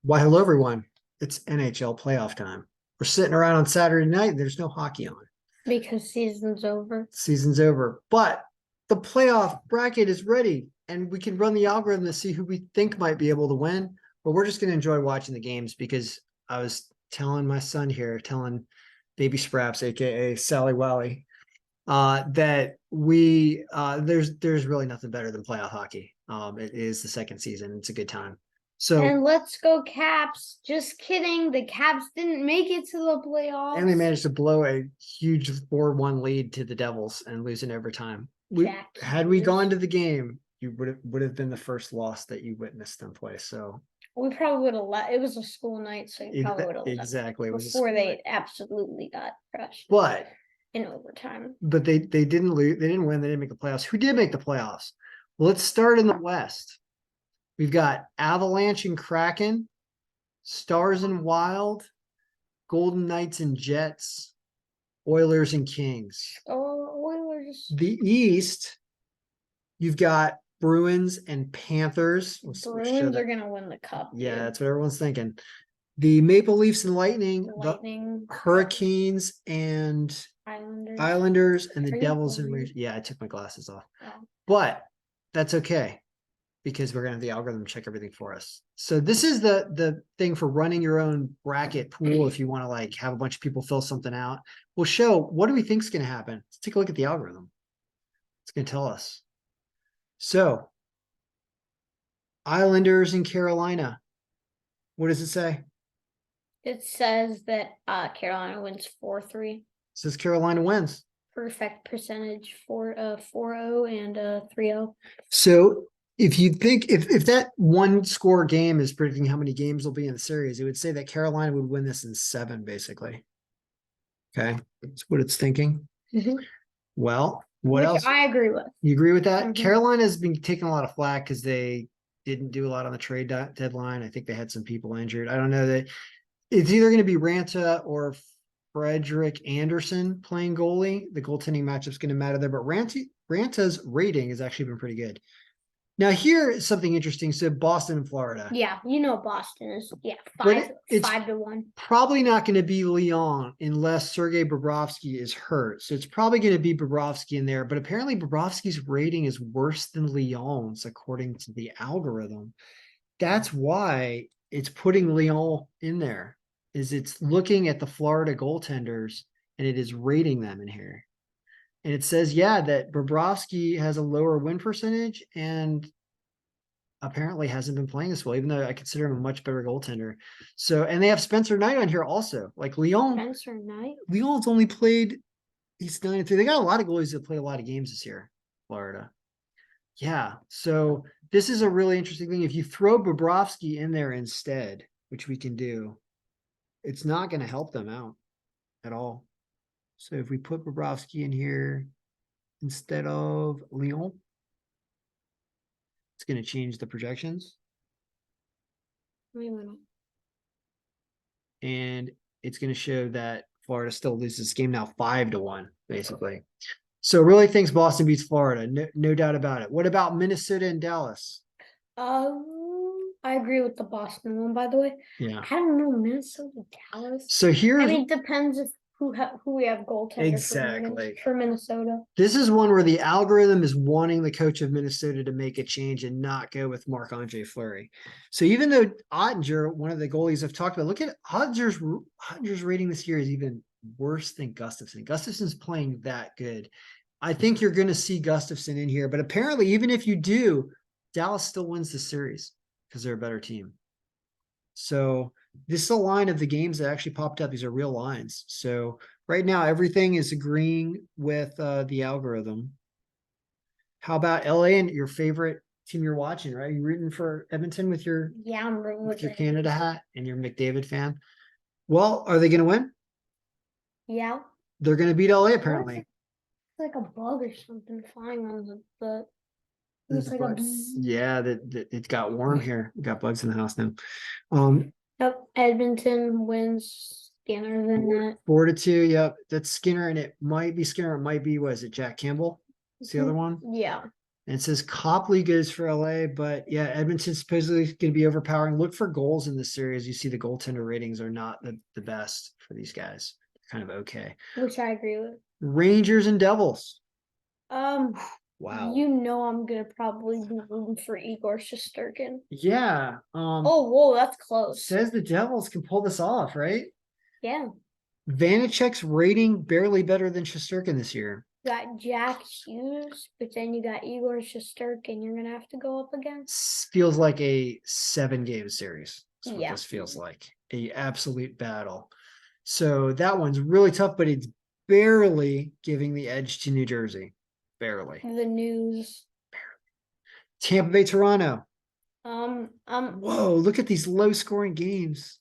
Why, hello, everyone. It's NHL playoff time. We're sitting around on Saturday night. And there's no hockey on. Because season's over. Season's over. But the playoff bracket is ready, and we can run the algorithm to see who we think might be able to win. But we're just going to enjoy watching the games because I was telling my son here, telling baby Sprapps, aka Sally Wally, that there's really nothing better than playoff hockey. It is the second season. It's a good time. So And let's go Caps. Just kidding. The Caps didn't make it to the playoffs. and they managed to blow a huge 4-1 lead to the Devils and lose in overtime. Had we gone to the game, you would have been the first loss that you witnessed them play. So we probably would have left. It was a school night, so you probably would have left exactly before they absolutely got crushed. But in overtime. But they didn't lose. They didn't win. They didn't make the playoffs. Who did make the playoffs? Well, let's start in the West. We've got Avalanche and Kraken, Stars and Wild, Golden Knights and Jets, Oilers and Kings. Oh, Oilers. The East, you've got Bruins and Panthers. Bruins are going to win the cup. Yeah, that's what everyone's thinking. The Maple Leafs and Lightning, the Hurricanes and Islanders, and the Devils and Rangers. Yeah, I took my glasses off. Oh. But that's okay because we're going to have the algorithm check everything for us. So this is the thing for running your own bracket pool if you want to like have a bunch of people fill something out. We'll show what do we think is going to happen. Let's take a look at the algorithm. It's going to tell us. So Islanders in Carolina. What does it say? It says that Carolina wins 4-3. Says Carolina wins. Perfect percentage for 4-0 and 3-0. So if you think if that one score game is predicting how many games will be in the series, it would say that Carolina would win this in 7, basically. Okay, that's what it's thinking. Mm-hmm. Well, what else? I agree with. You agree with that? Mm-hmm. Carolina has been taking a lot of flack because they didn't do a lot on the trade deadline. I think they had some people injured. I don't know that it's either going to be Ranta or Frederick Anderson playing goalie. The goaltending matchup's going to matter there, but Ranta's rating has actually been pretty good. Now here is something interesting. So Boston and Florida. Yeah, Boston is 5-1. Probably not going to be Lyon unless Sergei Bobrovsky is hurt. So it's probably going to be Bobrovsky in there. But apparently Bobrovsky's rating is worse than Lyon's according to the algorithm. That's why it's putting Lyon in there. Is it's looking at the Florida goaltenders and it is rating them in here. And it says, yeah, that Bobrovsky has a lower win percentage and apparently hasn't been playing this well, even though I consider him a much better goaltender. So, and they have Spencer Knight on here also. Like Lyon. Spencer Knight? Lyon's only played, he's 9-3. They got a lot of goalies that played a lot of games this year, Florida. Yeah. So this is a really interesting thing. If you throw Bobrovsky in there instead, which we can do, it's not going to help them out at all. So if we put Bobrovsky in here instead of Lyon, it's going to change the projections. And it's going to show that Florida still loses this game now 5-1, basically. So really thinks Boston beats Florida. No doubt about it. What about Minnesota and Dallas? I agree with the Boston one, by the way. Yeah. I don't know, Minnesota, Dallas. So here, I mean, it depends if who we have goaltender exactly for Minnesota. This is one where the algorithm is wanting the coach of Minnesota to make a change and not go with Marc-Andre Fleury. So even though Ottinger, one of the goalies I've talked about, look at Ottinger's rating this year is even worse than Gustafsson. Gustafsson's playing that good. I think you're going to see Gustafsson in here, but apparently even if you do, Dallas still wins the series because they're a better team. So this is a line of the games that actually popped up. These are real lines. So right now, everything is agreeing with the algorithm. How about LA and your favorite team you're watching, right? You're rooting for Edmonton with your I'm rooting with your Canada hat and your McDavid fan. Well, are they going to win? Yeah. They're going to beat LA apparently. It's like a bug or something flying on the it's like yeah, that it got warm here. We got bugs in the house now. Yep, Edmonton wins Skinner than that. 4-2. Yep, that's Skinner, and it might be Skinner. It might be, what is it, Jack Campbell? It's the other one. Yeah. And it says Copley goes for LA, but yeah, Edmonton's supposedly going to be overpowering. Look for goals in this series. You see the goaltender ratings are not the best for these guys. They're kind of okay. Which I agree with. Rangers and Devils. Um, Wow. you know I'm gonna probably be rooting for Igor Shesterkin. Yeah. Oh, whoa, that's close. Says the Devils can pull this off, right? Yeah. Vanacek's rating barely better than Shesterkin this year. You got Jack Hughes, but then you got Igor Shesterkin you're gonna have to go up against. Feels like a 7-game series. That's what Yeah. this feels like. A absolute battle. So that one's really tough, but it's barely giving the edge to New Jersey. Barely. The News. Tampa Bay, Toronto. Um, Whoa, look at these low scoring games.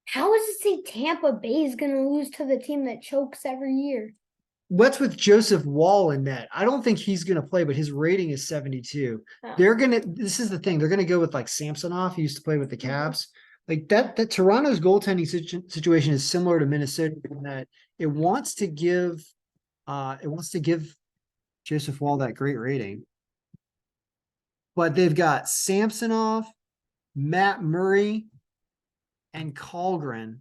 how is it say Tampa Bay is gonna lose to the team that chokes every year? What's with Joseph Wall in net? I don't think he's going to play, but his rating is 72. Oh. This is the thing. They're going to go with like Samsonov. He used to play with the Cavs. Like that Toronto's goaltending situation is similar to Minnesota in that it wants to give Joseph Wall that great rating. But they've got Samsonov, Matt Murray, and Kallgren.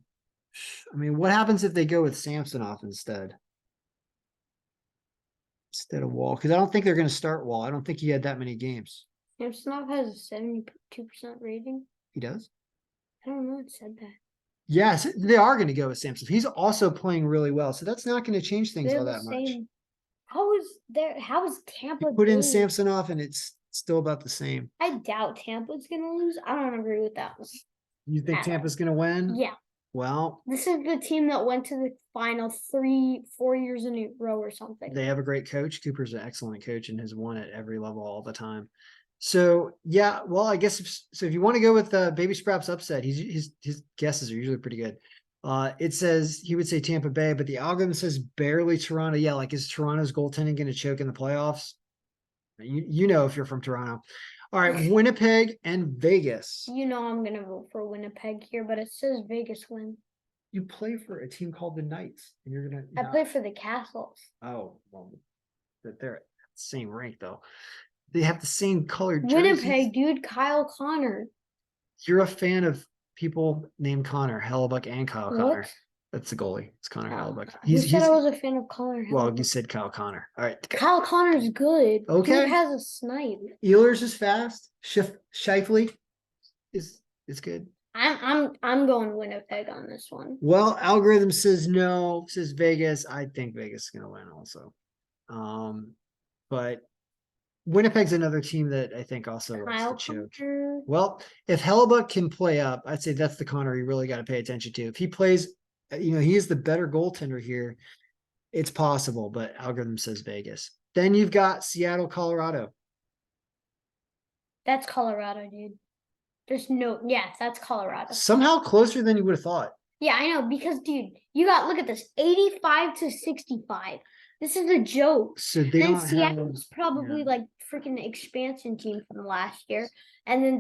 I mean, what happens if they go with Samsonov instead of Wall? Because I don't think they're going to start Wall. I don't think he had that many games. Samsonov has a 72% rating. He does? I don't know. It said that. Yes, they are going to go with Samsonov. He's also playing really well, so that's not going to change things all that much. How is Tampa Put in Samsonov and it's still about the same. I doubt Tampa's going to lose. I don't agree with that one. You think Tampa's going to win? Yeah. Well, this is the team that went to the final 4 years in a row or something. They have a great coach. Cooper's an excellent coach and has won at every level all the time. So yeah, well, I guess if you want to go with Baby Sprapps upset, his guesses are usually pretty good. It says he would say Tampa Bay, but the algorithm says barely Toronto. Yeah, like is Toronto's goaltending going to choke in the playoffs? You know if you're from Toronto. All right, Winnipeg and Vegas. You know I'm going to vote for Winnipeg here, but it says Vegas win. You play for a team called the Knights, and you're going to... I play for the Castles. Oh, well, they're at the same rank, though. They have the same colored jerseys. Winnipeg, dude, Kyle Connor. You're a fan of people named Connor, Hellebuck, and Kyle Connor. That's the goalie. It's Connor Hellebuck. You said I was a fan of Connor Hellebuck. Well, you said Kyle Connor. All right. Kyle Connor's good. Okay. Dude has a snipe. Ehlers is fast. Shifley is good. I'm going Winnipeg on this one. Well, algorithm says no, says Vegas. I think Vegas is going to win also. But Winnipeg's another team that I think also likes to choke. Well, if Hellebuck can play up, I'd say that's the Connor you really got to pay attention to. If he plays, he is the better goaltender here. It's possible, but algorithm says Vegas. Then you've got Seattle, Colorado. That's Colorado, dude. That's Colorado. Somehow closer than you would have thought. Yeah, I know, because dude, look at this, 85-65. This is a joke. So then Seattle's probably like freaking expansion team from last year, and then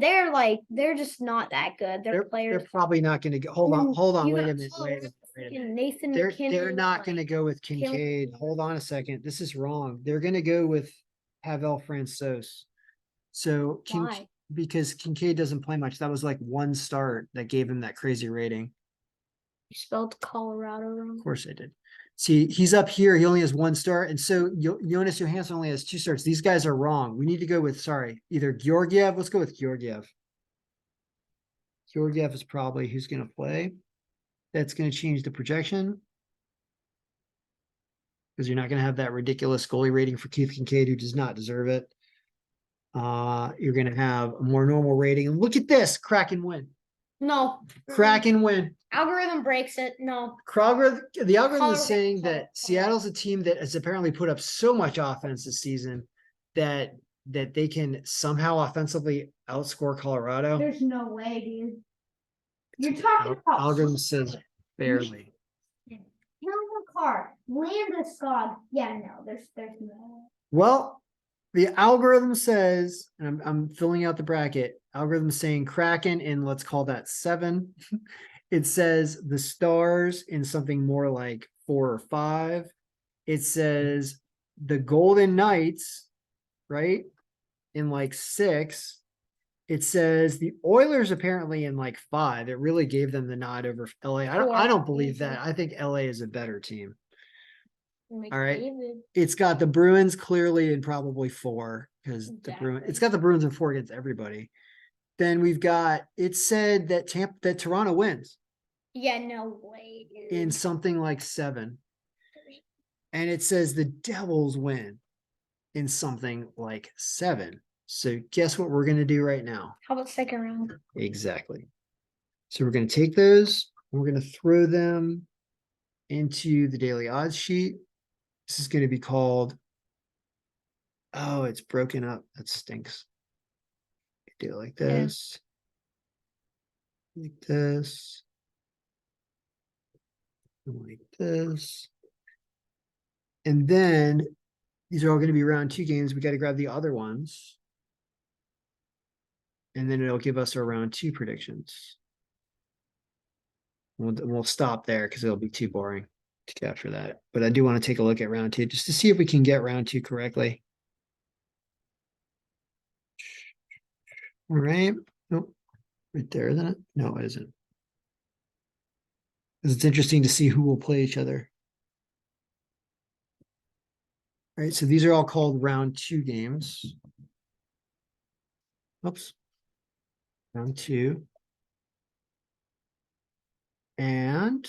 they're just not that good. Their players. They're probably not going to go. Hold on. Wait a minute. Nathan they're not going to go with Kincaid. Hold on a second. This is wrong. They're going to go with Pavel Francouz. So why? Because Kincaid doesn't play much. That was like one start that gave him that crazy rating. You spelled Colorado wrong. Of course I did. See, he's up here. He only has one start. And so Jonas Johansson only has 2 starts. These guys are wrong. We need to go with, either Georgiev. Let's go with Georgiev. Georgiev is probably who's going to play. That's going to change the projection. Because you're not going to have that ridiculous goalie rating for Keith Kincaid, who does not deserve it. You're going to have a more normal rating. And look at this. Kraken win. No. Kraken win. Algorithm breaks it. No. The algorithm is saying that Seattle's a team that has apparently put up so much offense this season that they can somehow offensively outscore Colorado. There's no way, dude. You're talking about algorithm says barely. Car, Landeskog. Yeah, no, there's no. Well, the algorithm says, and I'm filling out the bracket. Algorithm saying Kraken in, let's call that 7. It says the Stars in something more like 4 or 5. It says the Golden Knights, right? in like 6. It says the Oilers apparently in like 5. It really gave them the nod over LA. I don't believe that. I think LA is a better team. All right. It's got the Bruins clearly in probably 4 because it's got the Bruins in 4 against everybody. Then we've got it said that Toronto wins. Yeah, no way, dude. In something like 7. And it says the Devils win in something like 7. So guess what we're going to do right now? How about second round? Exactly. So we're going to take those. We're going to throw them into the daily odds sheet. This is going to be called. Oh, it's broken up. That stinks. Do it like this. Yeah. Like this. Like this. And then these are all going to be round 2 games. We got to grab the other ones. And then it'll give us our round 2 predictions. We'll stop there because it'll be too boring to capture that. But I do want to take a look at round 2 just to see if we can get round 2 correctly. All right. Nope. Right there, isn't it? No, it isn't. Because it's interesting to see who will play each other. All right, so these are all called round 2 games. Oops. Round 2. And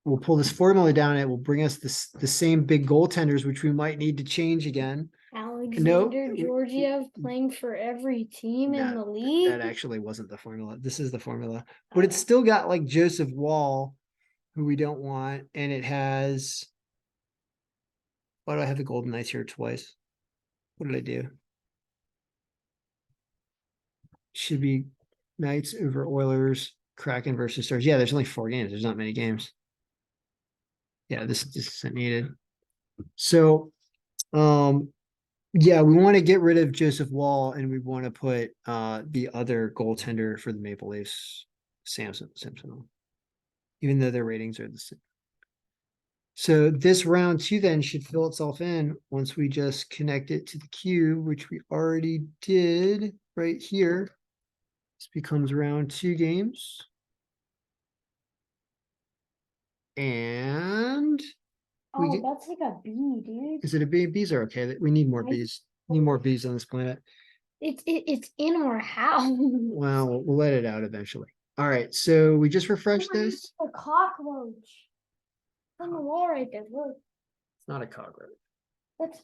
we'll pull this formula down and it will bring us the same big goaltenders, which we might need to change again. Alexander Georgiev playing for every team in the league. That actually wasn't the formula. This is the formula. But it's still got like Joseph Wall, who we don't want. And it has. Why do I have the Golden Knights here twice? What did I do? Should be Knights over Oilers, Kraken versus Stars. Yeah, there's only 4 games. There's not many games. Yeah, this isn't needed. So, yeah, we want to get rid of Joseph Wall and we want to put the other goaltender for the Maple Leafs, Simpson, even though their ratings are the same. So this round 2 then should fill itself in once we just connect it to the cube, which we already did right here. This becomes round 2 games. And that's like a B, dude. Is it a B? Bees are okay. We need more bees. We need more bees on this planet. It's in our house. Well, we'll let it out eventually. All right, so we just refreshed this. A cockroach on the wall right there. Look. It's not a cockroach. That's.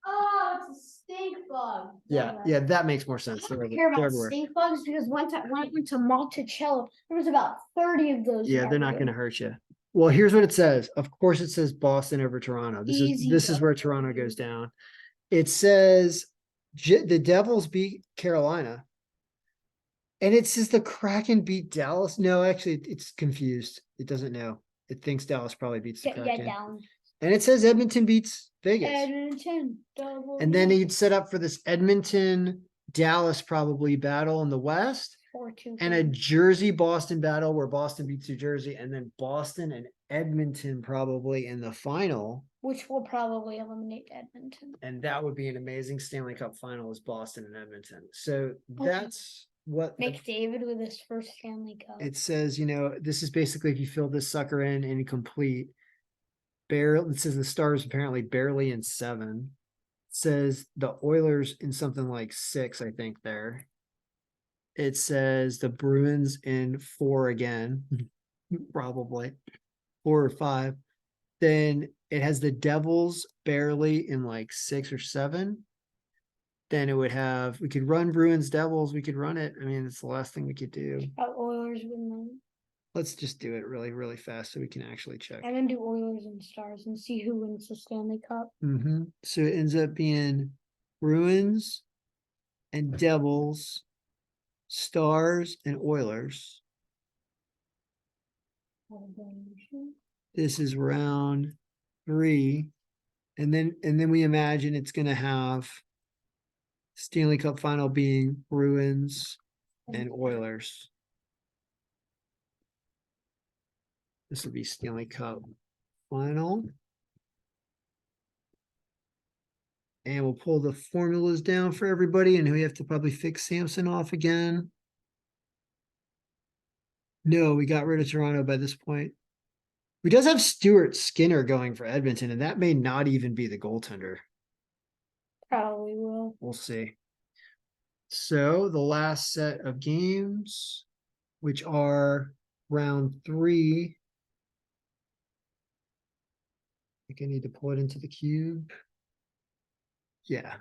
Oh, it's a stink bug. Yeah, that makes more sense. I don't care about stink bugs because when I went to Monticello, there was about 30 of those. Yeah, they're not going to hurt you. Well, here's what it says. Of course, it says Boston over Toronto. This is where Toronto goes down. It says the Devils beat Carolina. And it says the Kraken beat Dallas. No, actually, it's confused. It doesn't know. It thinks Dallas probably beats the Kraken. Yeah, down. And it says Edmonton beats Vegas. Edmonton. And then he'd set up for this Edmonton Dallas probably battle in the West. 4-2. And a Jersey Boston battle where Boston beats New Jersey, and then Boston and Edmonton probably in the final. Which will probably eliminate Edmonton. And that would be an amazing Stanley Cup final is Boston and Edmonton. So that's what McDavid with his first Stanley Cup. It says, this is basically if you fill this sucker in incomplete. It says the Stars apparently barely in 7. It says the Oilers in something like 6, I think there. It says the Bruins in 4 again, probably 4 or 5. Then it has the Devils barely in like 6 or 7. Then it would we could run Bruins Devils. We could run it. I mean, it's the last thing we could do. Oilers win them. Let's just do it really, really fast so we can actually check. I'm going to do Oilers and Stars and see who wins the Stanley Cup. So it ends up being Bruins and Devils, Stars and Oilers. This is round 3. And then we imagine it's going to have Stanley Cup final being Bruins and Oilers. This will be Stanley Cup final. And we'll pull the formulas down for everybody, and we have to probably fix Samson off again. No, we got rid of Toronto by this point. We does have Stuart Skinner going for Edmonton, and that may not even be the goaltender. Probably will. We'll see. So the last set of games, which are round 3. I think I need to pull it into the cube. Yeah.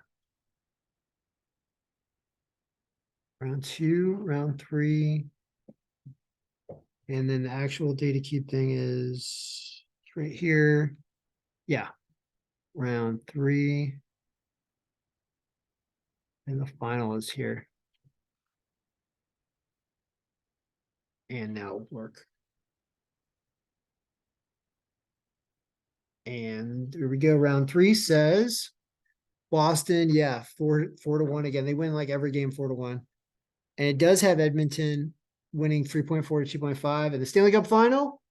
Round 2, round 3. And then the actual data cube thing is right here. Yeah. Round 3. And the final is here. And now it'll work. And here we go. Round 3 says Boston, yeah, 4-1 again. They win like every game 4-1. And it does have Edmonton winning 3.4 to 2.5. And the Stanley Cup final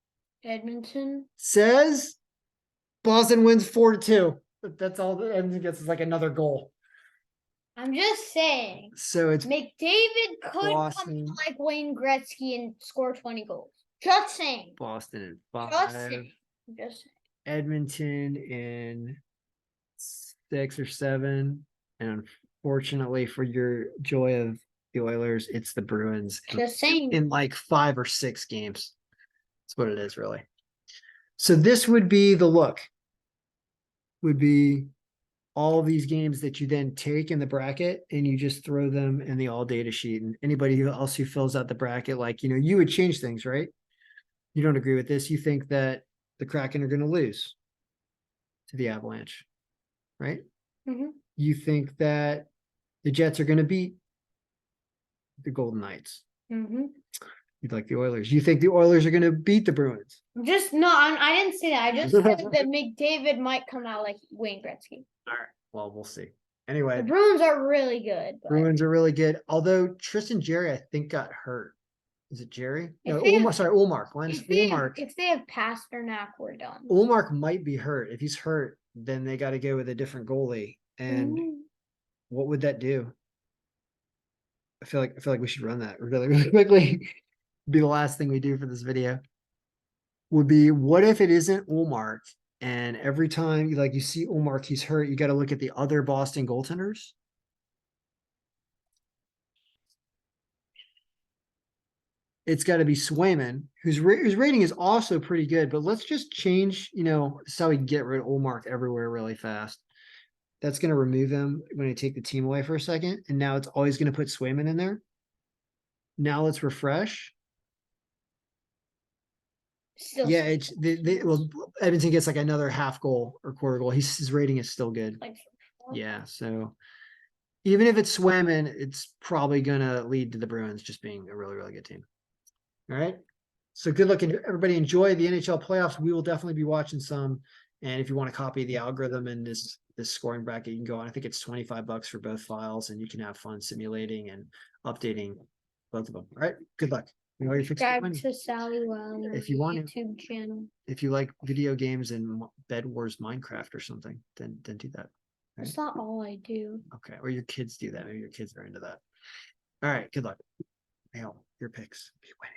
Edmonton says Boston wins 4-2. That's all that Edmonton gets, is like another goal. I'm just saying. So it's McDavid could Boston. come like Wayne Gretzky and score 20 goals. Just saying. Boston in 5. Just saying. Just saying. Edmonton in 6 or 7. And unfortunately for your joy of the Oilers, it's the Bruins Just saying. in like 5 or 6 games. That's what it is, really. So this would be the look. Would be all these games that you then take in the bracket and you just throw them in the all data sheet. And anybody else who fills out the bracket, like, you would change things, right? You don't agree with this. You think that the Kraken are going to lose to the Avalanche, right? Mhm. You think that the Jets are going to beat the Golden Knights. Mhm. You'd like the Oilers. You think the Oilers are going to beat the Bruins. Just no, I didn't say that. I just said that McDavid might come out like Wayne Gretzky. All right. Well, we'll see. The Anyway, Bruins are really good. But Bruins are really good. Although Tristan Jerry, I think, got hurt. Is it Jerry? If No, they have- Ulmark. Sorry, Ulmark. if they have Pasternak, we're done. Ulmark might be hurt. If he's hurt, then they got to go with a different goalie. And Mhm. what would that do? I feel like we should run that really, really quickly. Be the last thing we do for this video. Would be, what if it isn't Ulmark, and every time you see Ulmark, he's hurt, you got to look at the other Boston goaltenders? It's got to be Swayman, whose rating is also pretty good, but let's just change, so we can get rid of Ulmark everywhere really fast. That's going to remove him when I take the team away for a second. And now it's always going to put Swayman in there. Now let's refresh. Still Yeah, it's well, Edmonton gets like another half goal or quarter goal. His rating is still good. like Yeah, so even if it's Swayman, it's probably gonna lead to the Bruins just being a really, really good team. All right. So good luck, everybody. Enjoy the NHL playoffs. We will definitely be watching some. And if you want to copy the algorithm and this scoring bracket, you can go on. I think it's $25 for both files, and you can have fun simulating and updating both of them. All right. Good luck. subscribe to Sally Well If you want to. YouTube channel. If you like video games and Bed Wars Minecraft or something, then do that. Right? That's not all I do. Okay. Or your kids do that. Maybe your kids are into that. All right. Good luck. Your picks. Be winning.